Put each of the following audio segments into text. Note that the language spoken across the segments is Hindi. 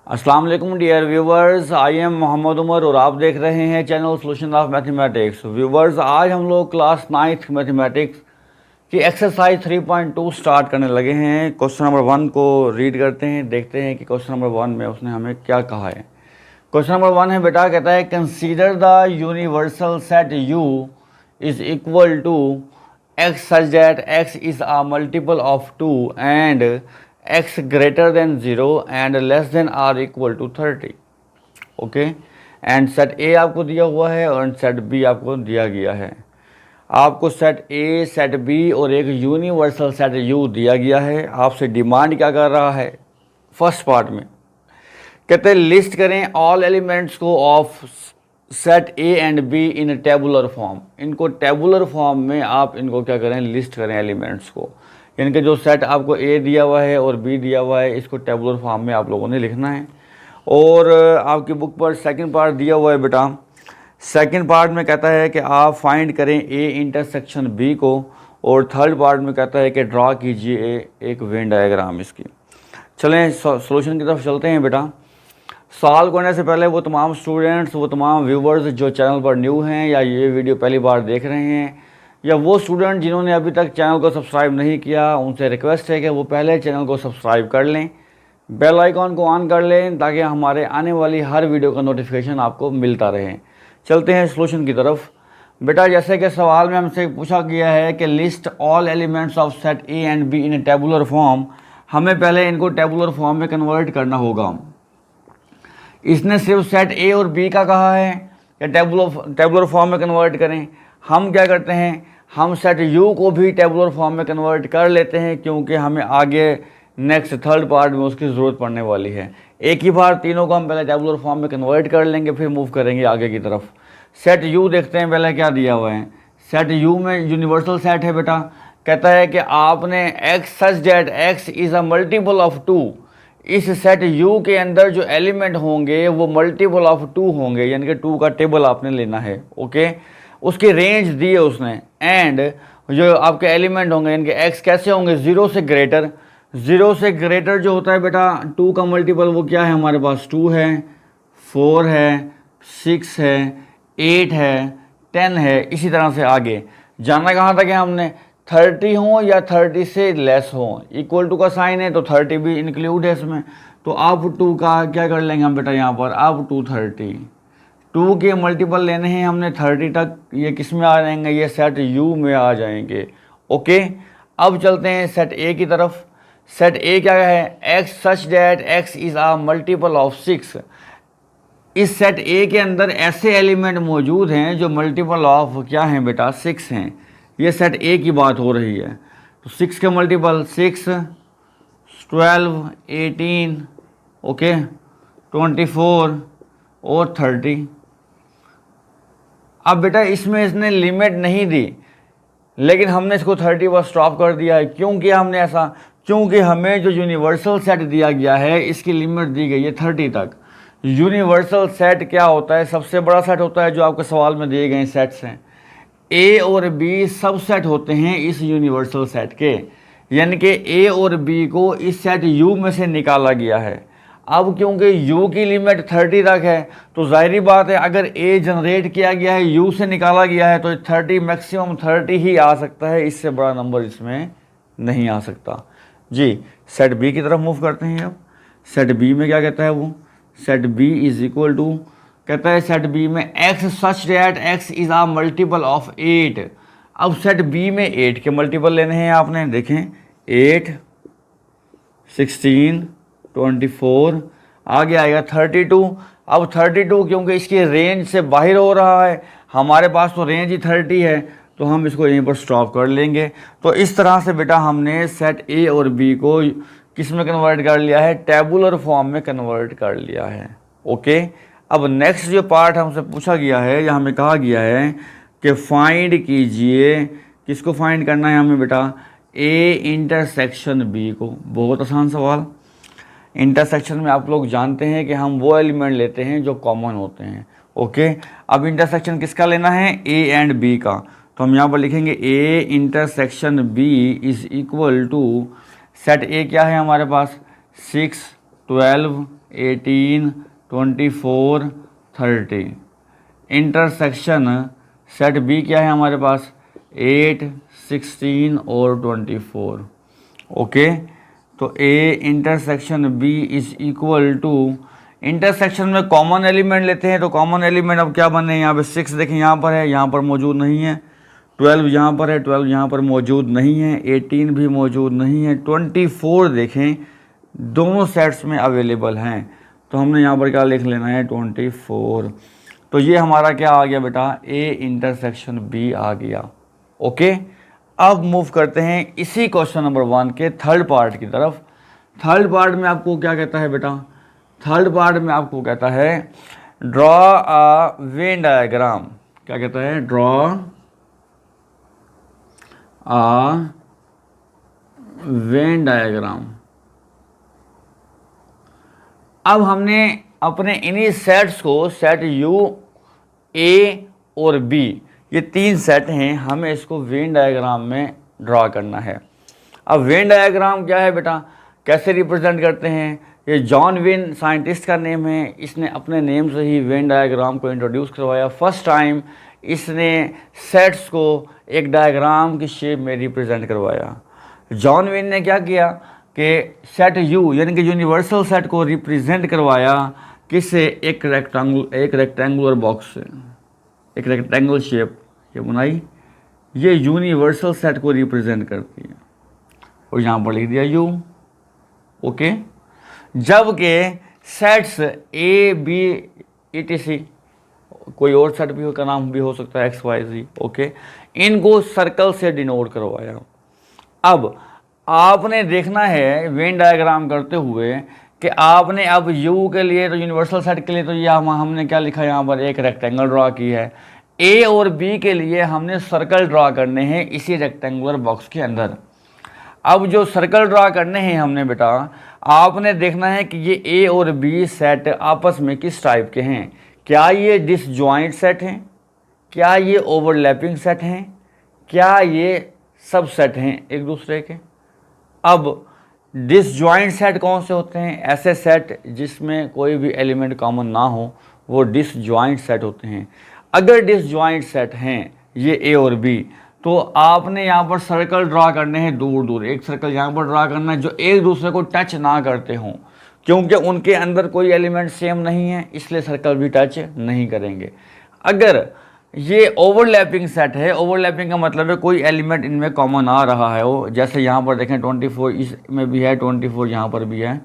अस्सलाम वालेकुम dear viewers, I am Mohammad Umar और आप देख रहे हैं channel solution of mathematics. Viewers, आज हम लोग क्लास 9th मैथमेटिक्स की एक्सरसाइज 3.2 स्टार्ट करने लगे हैं। क्वेश्चन नंबर 1 को रीड करते हैं, देखते हैं कि क्वेश्चन नंबर 1 में उसने हमें क्या कहा है। क्वेश्चन नंबर 1 है बेटा, कहता है consider the universal set u is equal to x such that x is a multiple of 2 and x greater than 0 and less than or equal to 30। Okay, and set A आपको दिया हुआ है और सेट B आपको दिया गया है। आपको सेट A, सेट B और एक यूनिवर्सल सेट U दिया गया है। आपसे डिमांड क्या कर रहा है? फर्स्ट पार्ट में कहते हैं लिस्ट करें ऑल एलिमेंट्स को of set A and be in tabular form. इनको टेबुलर फॉर्म में आप इनको क्या करें, लिस्ट करें एलिमेंट्स को। यानी कि जो सेट आपको ए दिया हुआ है और बी दिया हुआ है, इसको टेबुलर फॉर्म में आप लोगों ने लिखना है। और आपकी बुक पर सेकंड पार्ट दिया हुआ है बेटा। सेकंड पार्ट में कहता है कि आप फाइंड करें ए इंटरसेक्शन बी को, और थर्ड पार्ट में कहता है कि ड्रा कीजिए एक वेन डायग्राम इसकी। चलें सॉल्यूशन की तरफ चलते हैं बेटा। सॉल्व करने से पहले वो तमाम स्टूडेंट्स, वो तमाम व्यूवर्स जो चैनल पर न्यू हैं या ये वीडियो पहली बार देख रहे हैं, या वो स्टूडेंट जिन्होंने अभी तक चैनल को सब्सक्राइब नहीं किया, उनसे रिक्वेस्ट है कि वो पहले चैनल को सब्सक्राइब कर लें, बेल आइकॉन को ऑन कर लें, ताकि हमारे आने वाली हर वीडियो का नोटिफिकेशन आपको मिलता रहे। चलते हैं सॉल्यूशन की तरफ। बेटा, जैसे कि सवाल में हमसे पूछा गया है कि list all elements of set A and be in tabular form, हमें पहले इनको टेबुलर फॉर्म में कन्वर्ट करना होगा। इसने सिर्फ सेट ए और बी का कहा है कि टेबुलर फॉर्म में कन्वर्ट करें। हम क्या करते हैं, हम सेट यू को भी टेबुलर फॉर्म में कन्वर्ट कर लेते हैं, क्योंकि हमें आगे नेक्स्ट थर्ड पार्ट में उसकी ज़रूरत पड़ने वाली है। एक ही बार तीनों को हम पहले टेबुलर फॉर्म में कन्वर्ट कर लेंगे, फिर मूव करेंगे आगे की तरफ। सेट यू देखते हैं पहले क्या दिया हुआ है। सेट यू में यूनिवर्सल सेट है बेटा। कहता है कि आपने x such that x is a multiple of 2। इस सेट U के अंदर जो एलिमेंट होंगे वो मल्टीपल ऑफ 2 होंगे, यानी कि 2 का टेबल आपने लेना है। ओके, उसकी रेंज दी है उसने। एंड जो आपके एलिमेंट होंगे यानी कि x कैसे होंगे, 0 से ग्रेटर। 0 से ग्रेटर जो होता है बेटा 2 का मल्टीपल वो क्या है, हमारे पास 2 है, 4 है, 6 है, 8 है, 10 है। इसी तरह से आगे जाना कहाँ तक है हमने, 30 हो या 30 से लेस हो। इक्वल टू का साइन है तो 30 भी इंक्लूड है इसमें। तो आप 2 का क्या कर लेंगे हम बेटा, यहाँ पर आप 230, 2 के मल्टीपल लेने हैं हमने 30 तक। ये किस में आ जाएंगे, ये सेट यू में आ जाएंगे। ओके, अब चलते हैं सेट ए की तरफ। सेट ए क्या है, X such that X is a multiple of 6। इस सेट ए के अंदर ऐसे एलिमेंट मौजूद हैं जो मल्टीपल ऑफ क्या हैं बेटा, 6 हैं। ये सेट ए की बात हो रही है। तो 6 के मल्टीपल 6, 12, 18, ओके, 24 और 30। अब बेटा इसमें इसने लिमिट नहीं दी, लेकिन हमने इसको 30 पर स्टॉप कर दिया है। क्यों किया हमने ऐसा, क्योंकि हमें जो यूनिवर्सल सेट दिया गया है इसकी लिमिट दी गई है 30 तक। यूनिवर्सल सेट क्या होता है, सबसे बड़ा सेट होता है जो आपके सवाल में दिए गए सेट्स हैं। ए और बी सब सेट होते हैं इस यूनिवर्सल सेट के, यानी कि ए और बी को इस सेट यू में से निकाला गया है। अब क्योंकि यू की लिमिट 30 तक है, तो जाहिर बात है अगर ए जनरेट किया गया है, यू से निकाला गया है, तो 30 मैक्सिमम 30 ही आ सकता है, इससे बड़ा नंबर इसमें नहीं आ सकता जी। सेट बी की तरफ मूव करते हैं। अब सेट बी में क्या कहता है वो, set B is equal to, कहता है सेट बी में x such that x is a multiple of 8। अब सेट बी में 8 के मल्टीपल लेने हैं आपने। देखें 8, 16, 24, आगे आएगा 32। अब 32 क्योंकि इसकी रेंज से बाहर हो रहा है, हमारे पास तो रेंज ही 30 है, तो हम इसको यहीं पर स्टॉप कर लेंगे। तो इस तरह से बेटा हमने सेट ए और बी को किस में कन्वर्ट कर लिया है, टेबुलर फॉर्म में कन्वर्ट कर लिया है। ओके, अब नेक्स्ट जो पार्ट हमसे पूछा गया है या हमें कहा गया है कि फाइंड कीजिए, किसको फाइंड करना है हमें बेटा, ए इंटरसेक्शन बी को। बहुत आसान सवाल। इंटरसेक्शन में आप लोग जानते हैं कि हम वो एलिमेंट लेते हैं जो कॉमन होते हैं। ओके, अब इंटरसेक्शन किसका लेना है, ए एंड बी का। तो हम यहाँ पर लिखेंगे A intersection B is equal to, set A क्या है हमारे पास, 6, 12, 18, 24, 30। इंटरसेक्शन सेट बी क्या है हमारे पास, 8, 16 और 24। ओके, तो A intersection B is equal to, intersection में कॉमन एलिमेंट लेते हैं तो कॉमन एलिमेंट अब क्या बने, यहाँ पे 6 देखें यहाँ पर है, यहाँ पर मौजूद नहीं है, 12 यहाँ पर है, 12 यहाँ पर मौजूद नहीं है, 18 भी मौजूद नहीं है, 24 देखें दोनों सेट्स में अवेलेबल हैं, तो हमने यहाँ पर क्या लिख लेना है, 24। तो ये हमारा क्या आ गया बेटा, ए इंटरसेक्शन बी आ गया। ओके, अब मूव करते हैं इसी क्वेश्चन नंबर 1 के थर्ड पार्ट की तरफ। थर्ड पार्ट में आपको क्या कहता है बेटा, थर्ड पार्ट में आपको कहता है ड्रॉ अ वेन डायग्राम। क्या कहता है, ड्रॉ अ वेन डायग्राम। अब हमने अपने इन्हीं सेट्स को, सेट यू, ए और बी, ये 3 सेट हैं, हमें इसको वेन डायग्राम में ड्रॉ करना है। अब वेन डायग्राम क्या है बेटा, कैसे रिप्रेजेंट करते हैं, ये जॉन वेन साइंटिस्ट का नेम है, इसने अपने नेम से ही वेन डायग्राम को इंट्रोड्यूस करवाया। फर्स्ट टाइम इसने सेट्स को एक डायग्राम की शेप में रिप्रेजेंट करवाया। जॉन वेन ने क्या किया कि सेट यू यानी कि यूनिवर्सल सेट को रिप्रेजेंट करवाया किससे, एक रेक्टेंगुलर बॉक्स से, एक रेक्टेंगल शेप ये बनाई, ये यूनिवर्सल सेट को रिप्रेजेंट करती है और यहाँ पर लिख दिया यू। ओके, जबकि सेट्स ए बी etc, कोई और सेट भी का नाम भी हो सकता है एक्स वाई जी, ओके, इनको सर्कल से डिनोट करवाया। अब आपने देखना है वेन डायग्राम करते हुए कि आपने अब यू के लिए, तो यूनिवर्सल सेट के लिए तो ये हमने क्या लिखा है यहाँ पर, एक रेक्टेंगल ड्रॉ की है। ए और बी के लिए हमने सर्कल ड्रॉ करने हैं इसी रेक्टेंगुलर बॉक्स के अंदर। अब जो सर्कल ड्रॉ करने हैं हमने बेटा, आपने देखना है कि ये ए और बी सेट आपस में किस टाइप के हैं। क्या ये डिसजॉइंट सेट हैं, क्या ये ओवरलैपिंग सेट हैं, क्या ये सब सेट हैं एक दूसरे के। अब डिसजॉइंट सेट कौन से होते हैं, ऐसे सेट जिसमें कोई भी एलिमेंट कॉमन ना हो, वो डिसजॉइंट सेट होते हैं। अगर डिसजॉइंट सेट हैं ये ए और बी, तो आपने यहाँ पर सर्कल ड्रा करने हैं दूर दूर, एक सर्कल यहाँ पर ड्रा करना है जो एक दूसरे को टच ना करते हों, क्योंकि उनके अंदर कोई एलिमेंट सेम नहीं है, इसलिए सर्कल भी टच नहीं करेंगे। अगर ये ओवरलैपिंग सेट है, ओवरलैपिंग का मतलब है कोई एलिमेंट इनमें कॉमन आ रहा है, वो जैसे यहाँ पर देखें 24 इसमें भी है, 24 यहाँ पर भी है,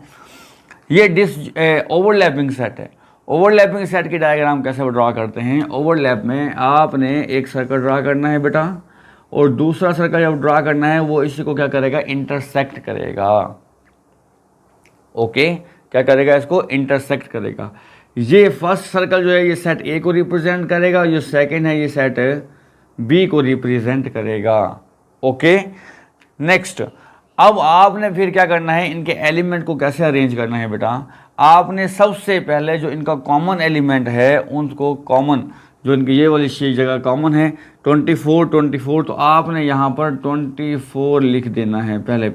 ये ओवरलैपिंग सेट है। ओवरलैपिंग सेट की डायग्राम कैसे ड्रा करते हैं, ओवरलैप में आपने एक सर्कल ड्रा करना है बेटा, और दूसरा सर्कल जब ड्रा करना है वो इसी को क्या करेगा, इंटरसेक्ट करेगा। ओके, क्या करेगा, इसको इंटरसेक्ट करेगा। ये फर्स्ट सर्कल जो है ये सेट ए को रिप्रेजेंट करेगा, जो सेकंड है ये सेट बी को रिप्रेजेंट करेगा। ओके, नेक्स्ट, अब आपने फिर क्या करना है, इनके एलिमेंट को कैसे अरेंज करना है बेटा। आपने सबसे पहले जो इनका कॉमन एलिमेंट है उनको कॉमन, जो इनकी ये वाली जगह कॉमन है 24, तो आपने यहाँ पर 24 लिख देना है। पहले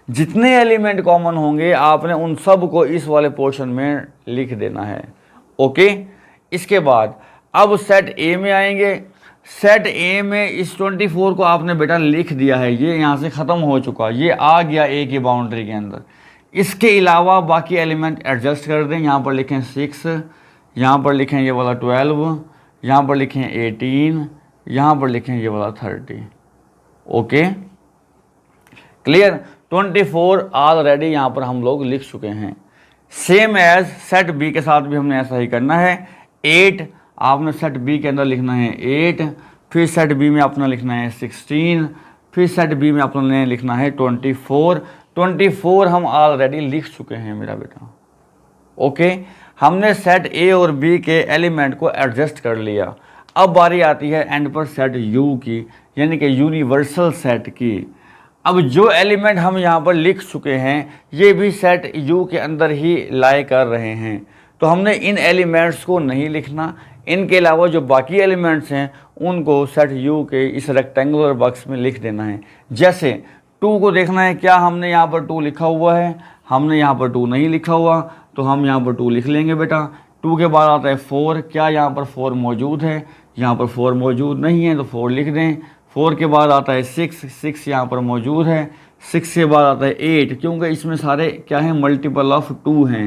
जितने एलिमेंट कॉमन होंगे आपने उन सब को इस वाले पोर्शन में लिख देना है। ओके, इसके बाद अब सेट ए में आएंगे। सेट ए में इस 24 को आपने बेटा लिख दिया है, ये यहाँ से ख़त्म हो चुका, ये आ गया ए की बाउंड्री के अंदर। इसके अलावा बाकी एलिमेंट एडजस्ट कर दें, यहाँ पर लिखें 6, यहाँ पर लिखें ये वाला 12, यहाँ पर लिखें 18, यहाँ पर लिखें ये वाला 30। Okay, clear. 24 ऑलरेडी यहाँ पर हम लोग लिख चुके हैं। सेम एज सेट बी के साथ भी हमने ऐसा ही करना है। 8 आपने सेट बी के अंदर लिखना है 8, फिर सेट बी में अपना लिखना है 16, फिर सेट बी में अपना लिखना है 24 हम ऑलरेडी लिख चुके हैं मेरा बेटा। ओके, हमने सेट ए और बी के एलिमेंट को एडजस्ट कर लिया। अब बारी आती है एंड पर सेट यू की, यानी कि यूनिवर्सल सेट की। अब जो एलिमेंट हम यहाँ पर लिख चुके हैं ये भी सेट यू के अंदर ही लाई कर रहे हैं, तो हमने इन एलिमेंट्स को नहीं लिखना। इनके अलावा जो बाकी एलिमेंट्स हैं उनको सेट यू के इस रेक्टेंगुलर बॉक्स में लिख देना है। जैसे 2 को देखना है, क्या हमने यहाँ पर 2 लिखा हुआ है, हमने यहाँ पर 2 नहीं लिखा हुआ तो हम यहाँ पर 2 लिख लेंगे बेटा। 2 के बाद आता है 4, क्या यहाँ पर 4 मौजूद है? यहाँ पर 4 मौजूद नहीं है तो 4 लिख दें। 4 के बाद आता है 6, 6 यहाँ पर मौजूद है। 6 के बाद आता है 8, क्योंकि इसमें सारे क्या है, मल्टीपल ऑफ 2 हैं।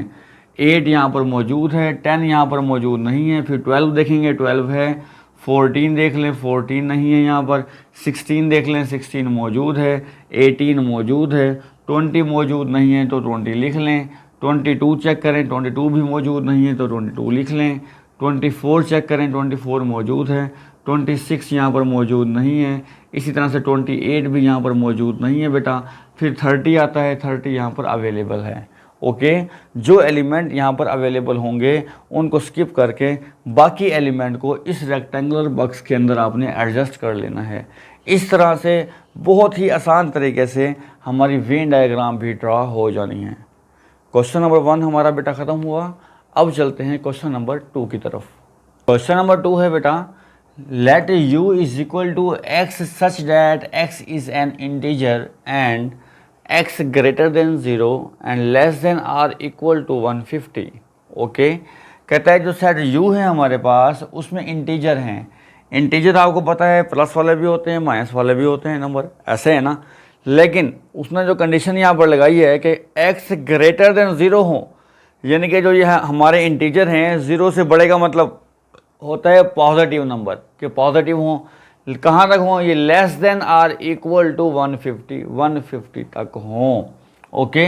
8 यहाँ पर मौजूद है, 10 यहाँ पर मौजूद नहीं है। फिर 12 देखेंगे, 12 है। 14 देख लें, 14 नहीं है यहाँ पर। 16 देख लें, 16 मौजूद है। 18 मौजूद है। 20 मौजूद नहीं है तो 20 लिख लें। 22 चेक करें, 22 भी मौजूद नहीं है तो 22 लिख लें। 24 चेक करें, 24 मौजूद है। 26 यहाँ पर मौजूद नहीं है। इसी तरह से 28 भी यहाँ पर मौजूद नहीं है बेटा। फिर 30 आता है, 30 यहाँ पर अवेलेबल है। ओके, जो एलिमेंट यहाँ पर अवेलेबल होंगे उनको स्किप करके बाकी एलिमेंट को इस रेक्टेंगुलर बॉक्स के अंदर आपने एडजस्ट कर लेना है। इस तरह से बहुत ही आसान तरीके से हमारी वेन डायग्राम भी ड्रा हो जानी है। क्वेश्चन नंबर 1 हमारा बेटा ख़त्म हुआ। अब चलते हैं क्वेश्चन नंबर 2 की तरफ। क्वेश्चन नंबर 2 है बेटा, let u is equal to x such that x is an integer and x greater than 0 and less than or equal to 150। Okay, कहता है जो सेट u है हमारे पास उसमें इंटीजर हैं। इंटीजर आपको पता है प्लस वाले भी होते हैं, माइनस वाले भी होते हैं नंबर, ऐसे है ना। लेकिन उसने जो कंडीशन यहाँ पर लगाई है कि x ग्रेटर देन 0 हो, यानी कि जो ये हमारे इंटीजर हैं 0 से बड़े का मतलब होता है पॉजिटिव नंबर, कि पॉजिटिव हों। कहाँ तक हों? ये less than or equal to 150 तक हों। ओके,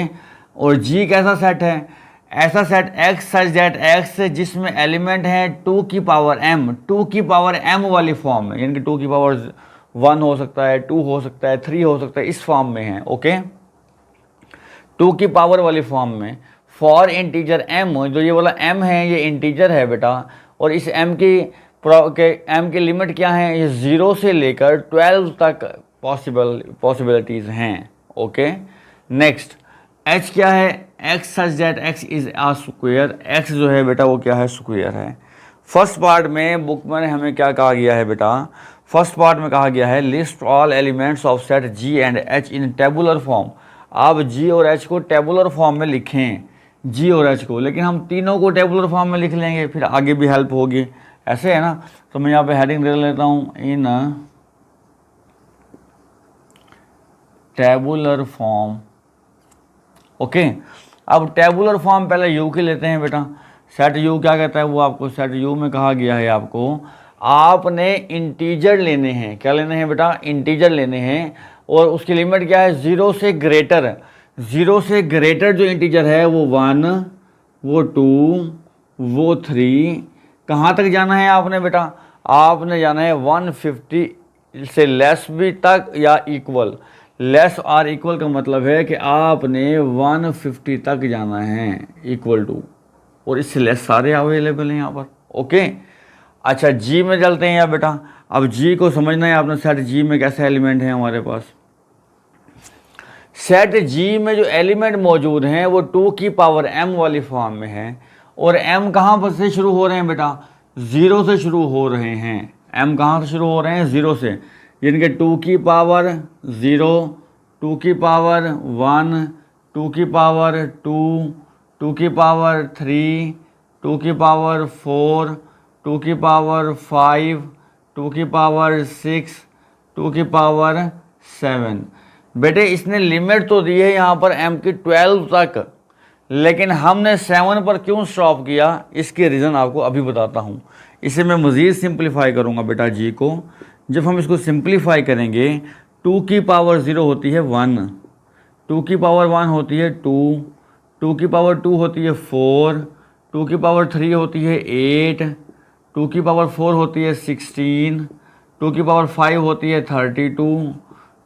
और जी कैसा सेट है? ऐसा set x such that x जिसमें एलिमेंट है 2 की पावर m, 2 की पावर m वाली फॉर्म में, यानी कि 2 की पावर 1 हो सकता है, 2 हो सकता है, 3 हो सकता है, इस फॉर्म में है। ओके, 2 की पावर वाली फॉर्म में फॉर इंटीजर m, जो ये वाला m है ये इंटीजर है बेटा। और इस m की लिमिट क्या है? ये 0 से लेकर 12 तक पॉसिबिलिटीज़ हैं। ओके, नेक्स्ट h क्या है? x such that x is a square, x जो है बेटा वो क्या है? स्क्वायर है। फर्स्ट पार्ट में बुक में हमें क्या कहा गया है बेटा? फर्स्ट पार्ट में कहा गया है list all elements of set g and h in tabular form. आप g और h को टेबुलर फॉर्म में लिखें, g और h को, लेकिन हम तीनों को टेबुलर फॉर्म में लिख लेंगे, फिर आगे भी हेल्प होगी, ऐसे है ना। तो मैं यहाँ पे हेडिंग दे लेता हूँ, इन टेबुलर फॉर्म। ओके, अब टेबुलर फॉर्म पहले u की लेते हैं बेटा। सेट u क्या कहता है? वो आपको सेट u में कहा गया है आपको आपने इंटीजर लेने हैं। क्या लेने हैं बेटा? इंटीजर लेने हैं। और उसकी लिमिट क्या है? 0 से ग्रेटर। 0 से ग्रेटर जो इंटीजर है वो 1, वो 2, वो 3, कहाँ तक जाना है आपने बेटा? आपने जाना है 150 से लेस भी तक या इक्वल। लेस और इक्वल का मतलब है कि आपने 150 तक जाना है, इक्वल टू, और इससे लेस सारे अवेलेबल हैं यहाँ पर। ओके, अच्छा जी में चलते हैं यार बेटा। अब जी को समझना है आपने, सेट जी में कैसे एलिमेंट हैं हमारे पास। सेट जी में जो एलिमेंट मौजूद हैं वो 2 की पावर m वाली फॉर्म में है। और m कहाँ पर से शुरू हो रहे हैं बेटा? 0 से शुरू हो रहे हैं। m कहाँ से शुरू हो रहे हैं? 0 से, यानी कि 2 की पावर 0, 2 की पावर 1, 2 की पावर 2, 2 की पावर 3, 2 की पावर 4, 2 की पावर 5, 2 की पावर 6, 2 की पावर 7। बेटे इसने लिमिट तो दी है यहाँ पर m की 12 तक, लेकिन हमने 7 पर क्यों स्टॉप किया? इसके रीज़न आपको अभी बताता हूँ। इसे मैं मज़ीद सिंप्लीफाई करूँगा बेटा जी को। जब हम इसको सिंप्लीफाई करेंगे, 2 की पावर 0 होती है 1, 2 की पावर 1 होती है 2, 2 की पावर 2 होती है 4, 2 की पावर 3 होती है 8, 2 की पावर 4 होती है 16, 2 की पावर 5 होती है 32,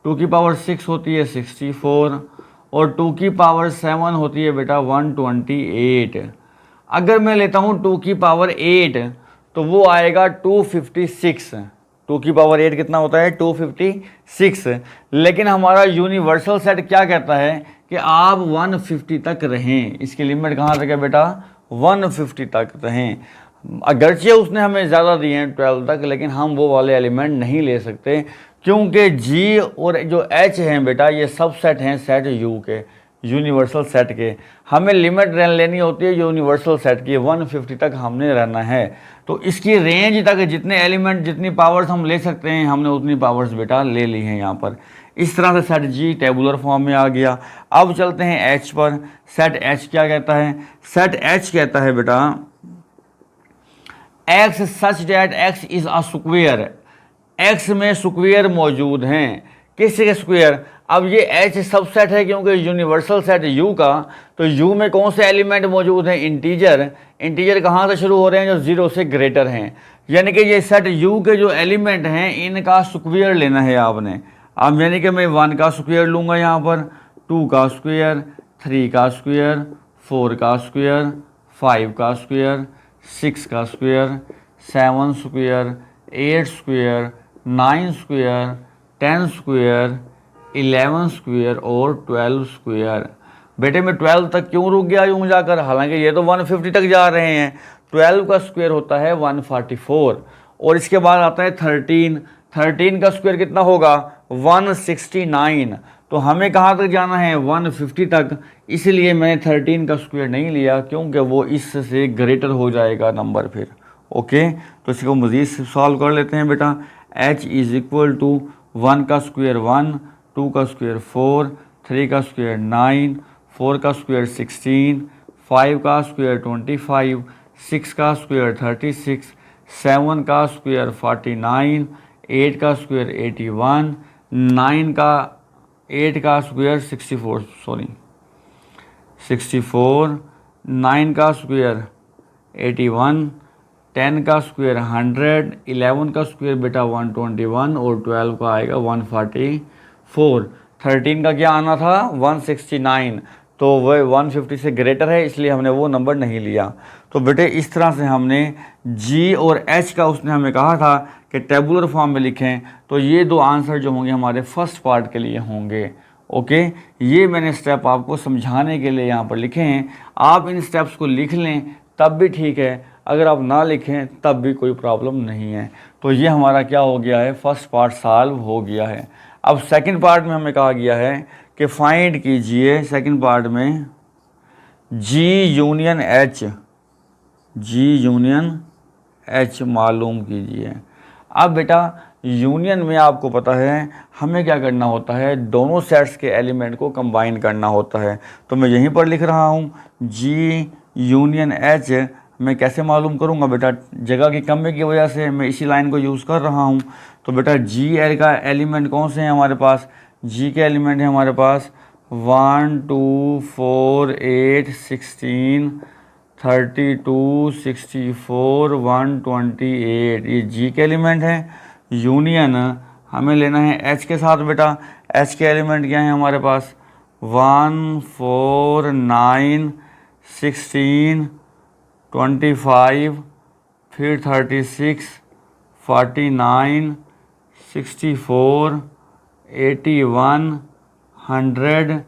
2 की पावर 6 होती है 64 और 2 की पावर 7 होती है बेटा 128। अगर मैं लेता हूँ 2 की पावर 8 तो वो आएगा 256। 2 की पावर 8 कितना होता है? 256। लेकिन हमारा यूनिवर्सल सेट क्या कहता है कि आप 150 तक रहें। इसकी लिमिट कहाँ तक है बेटा? 150 तक रहें। अगरचे उसने हमें ज़्यादा दिए हैं 12 तक, लेकिन हम वो वाले एलिमेंट नहीं ले सकते, क्योंकि जी और जो एच हैं बेटा ये सब सेट हैं सेट यू के। यूनिवर्सल सेट के। हमें लिमिट लेनी होती है यूनिवर्सल सेट की, 150 तक हमने रहना है। तो इसकी रेंज तक जितने एलिमेंट, जितनी पावर्स हम ले सकते हैं, हमने उतनी पावर्स बेटा ले ली हैं यहाँ पर। इस तरह से सेट जी टेबुलर फॉर्म में आ गया। अब चलते हैं एच पर। सेट एच क्या कहता है? सेट एच कहता है बेटा x such that x is a square. X में स्क्वायर मौजूद हैं। किसके स्क्वायर? अब ये एच सबसेट है क्योंकि यूनिवर्सल सेट यू का, तो यू में कौन से एलिमेंट मौजूद हैं? इंटीजर। इंटीजर कहाँ से शुरू हो रहे हैं? जो जीरो से ग्रेटर हैं। यानी कि ये सेट यू के जो एलिमेंट हैं इनका स्क्वायर लेना है आपने। अब यानी कि मैं 1 का स्क्वायर लूँगा यहाँ पर, 2 का स्क्वायर, 3 का स्क्वायर, 4 का स्क्वायर, 5 का स्क्वायर, 6 का square, 7 square, 8 square, 9 square, 10 square, 11 square और 12 स्क्वायर। बेटे मैं 12 तक क्यों रुक गया यूँ जाकर? हालांकि ये तो 150 तक जा रहे हैं। 12 का स्क्वायर होता है 144 और इसके बाद आता है 13। 13 का स्क्वायर कितना होगा? 169। तो हमें कहाँ तक जाना है? 150 तक। इसलिए मैंने 13 का स्क्वायर नहीं लिया क्योंकि वो इससे ग्रेटर हो जाएगा नंबर फिर। ओके, तो इसको मज़ीद सॉल्व कर लेते हैं बेटा। h इज़ इक्वल टू 1 का स्क्वायर 1, 2 का स्क्वायर 4, 3 का स्क्वायर 9, 4 का स्क्वायर 16, 5 का स्क्वायर 25, 6 का स्क्वायर 36, 7 का स्क्वायर 49, 8 का स्क्वायर 81, 8 का स्क्वायर 64, 9 का स्क्वायर 81, 10 का स्क्वायर 100, 11 का स्क्वायर बेटा 121 और 12 का आएगा 144। 13 का क्या आना था? 169। तो वह 150 से ग्रेटर है इसलिए हमने वो नंबर नहीं लिया। तो बेटे इस तरह से हमने जी और एच का उसने हमें कहा था कि टेबुलर फॉर्म में लिखें। तो ये दो आंसर जो होंगे हमारे फर्स्ट पार्ट के लिए होंगे। ओके, ये मैंने स्टेप आपको समझाने के लिए यहाँ पर लिखे हैं। आप इन स्टेप्स को लिख लें तब भी ठीक है, अगर आप ना लिखें तब भी कोई प्रॉब्लम नहीं है। तो ये हमारा क्या हो गया है? फर्स्ट पार्ट सॉल्व हो गया है। अब सेकंड पार्ट में हमें कहा गया है कि फाइंड कीजिए, सेकंड पार्ट में जी यूनियन एच मालूम कीजिए। अब बेटा यूनियन में आपको पता है हमें क्या करना होता है? दोनों सेट्स के एलिमेंट को कंबाइन करना होता है। तो मैं यहीं पर लिख रहा हूँ जी यूनियन एच। मैं कैसे मालूम करूँगा बेटा? जगह की कमी की वजह से मैं इसी लाइन को यूज़ कर रहा हूँ। तो बेटा जी एल का एलिमेंट कौन से हैं हमारे पास? जी के एलिमेंट हैं हमारे पास 1, 2, 4, 8, 16, 32, 64, 128। ये जी के एलिमेंट हैं। यूनियन हमें लेना है एच के साथ बेटा। एच के एलिमेंट क्या हैं हमारे पास? 1, 4, 9, 16, 25, फिर 36, 49, 64, 81, 100,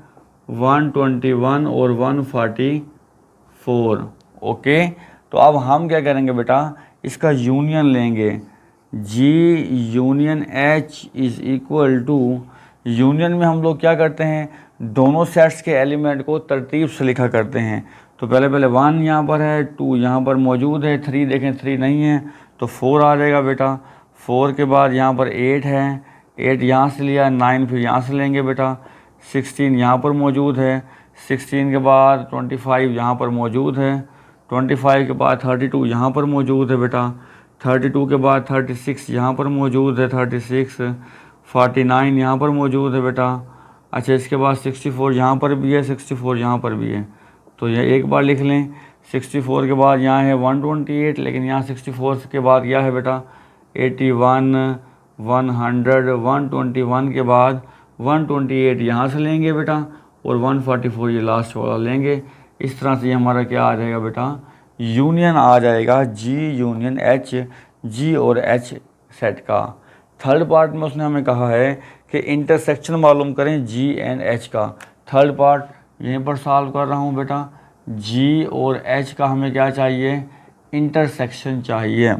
121 और 144। ओके, तो अब हम क्या करेंगे बेटा? इसका यूनियन लेंगे। G union H is equal to, union में हम लोग क्या करते हैं? दोनों सेट्स के एलिमेंट को तरतीब से लिखा करते हैं। तो पहले 1 यहाँ पर है, 2 यहाँ पर मौजूद है, 3 देखें 3 नहीं है तो 4 आ जाएगा बेटा। 4 के बाद यहाँ पर 8 है, 8 यहाँ से लिया, 9 फिर यहाँ से लेंगे बेटा। 16 यहाँ पर मौजूद है, 16 के बाद 25 यहाँ पर मौजूद है, 25 के बाद 32 यहाँ पर मौजूद है बेटा। 32 के बाद 36 यहाँ पर मौजूद है, 36, 49 यहाँ पर मौजूद है बेटा। अच्छा, इसके बाद 64 यहाँ पर भी है, 64 यहाँ पर भी है। तो ये एक बार लिख लें। 64 के बाद यहाँ है 128, लेकिन यहाँ 64 के बाद क्या है बेटा? 81, 100, 121 के बाद 128 यहाँ से लेंगे बेटा और 144 ये लास्ट वाला लेंगे। इस तरह से ये हमारा क्या आ जाएगा बेटा? यूनियन आ जाएगा जी यूनियन एच, जी और एच सेट का। थर्ड पार्ट में उसने हमें कहा है कि इंटरसेक्शन मालूम करें जी एंड एच का। थर्ड पार्ट यहीं पर सॉल्व कर रहा हूँ बेटा। जी और एच का हमें क्या चाहिए? इंटरसेक्शन चाहिए।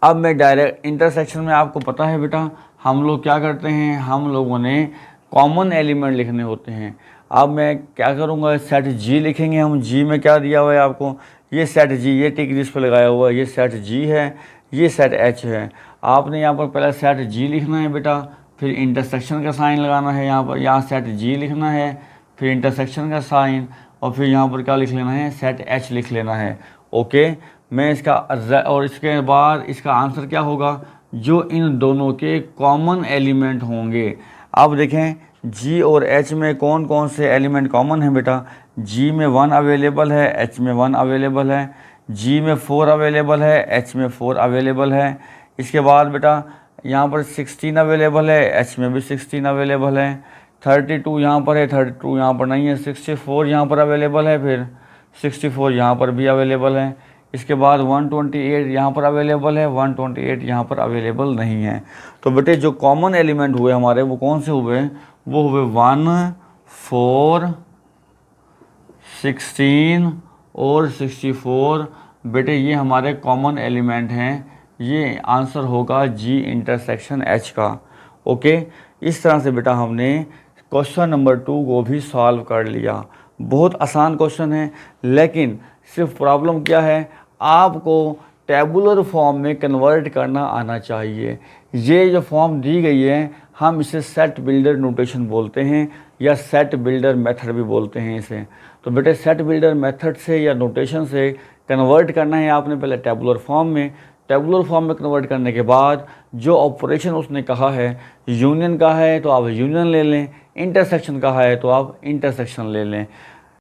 अब मैं डायरेक्ट इंटरसेक्शन में आपको पता है बेटा हम लोग क्या करते हैं? हम लोगों ने कॉमन एलिमेंट लिखने होते हैं। अब मैं क्या करूँगा, सेट जी लिखेंगे हम। जी में क्या दिया हुआ है आपको, ये सेट जी, ये टिक जिस पर लगाया हुआ है ये सेट जी है, ये सेट एच है। आपने यहाँ पर पहले सेट जी लिखना है बेटा, फिर इंटरसेक्शन का साइन लगाना है यहाँ पर, यहाँ सेट जी लिखना है, फिर इंटरसेक्शन का साइन, और फिर यहाँ पर क्या लिख लेना है, सेट एच लिख लेना है। ओके, मैं इसका और इसके बाद इसका आंसर क्या होगा, जो इन दोनों के कॉमन एलिमेंट होंगे। अब देखें जी और एच में कौन कौन से एलिमेंट कॉमन हैं बेटा। जी में 1 अवेलेबल है, एच में 1 अवेलेबल है, जी में 4 अवेलेबल है, एच में 4 अवेलेबल है। इसके बाद बेटा यहाँ पर 16 अवेलेबल है, एच में भी 16 अवेलेबल है। 32 यहाँ पर है, 32 यहाँ पर नहीं है। 64 यहाँ पर अवेलेबल है, फिर 64 यहाँ पर भी अवेलेबल है। इसके बाद 128 यहाँ पर अवेलेबल है, 128 यहाँ पर अवेलेबल नहीं है। तो बेटे जो कॉमन एलिमेंट हुए हमारे वो कौन से हुए, वो हुए 1, 4, 16 और 64। बेटे ये हमारे कॉमन एलिमेंट हैं, ये आंसर होगा जी इंटरसेक्शन एच का। ओके, इस तरह से बेटा हमने क्वेश्चन नंबर 2 को भी सॉल्व कर लिया। बहुत आसान क्वेश्चन है, लेकिन सिर्फ प्रॉब्लम क्या है, आपको टेबुलर फॉर्म में कन्वर्ट करना आना चाहिए। ये जो फॉर्म दी गई है हम इसे सेट बिल्डर नोटेशन बोलते हैं, या सेट बिल्डर मेथड भी बोलते हैं इसे। तो बेटे सेट बिल्डर मेथड से या नोटेशन से कन्वर्ट करना है आपने पहले टेबुलर फॉर्म में। टेबुलर फॉर्म में कन्वर्ट करने के बाद जो ऑपरेशन उसने कहा है, यूनियन का है तो आप यूनियन ले लें, इंटरसेक्शन का है तो आप इंटरसेक्शन ले लें।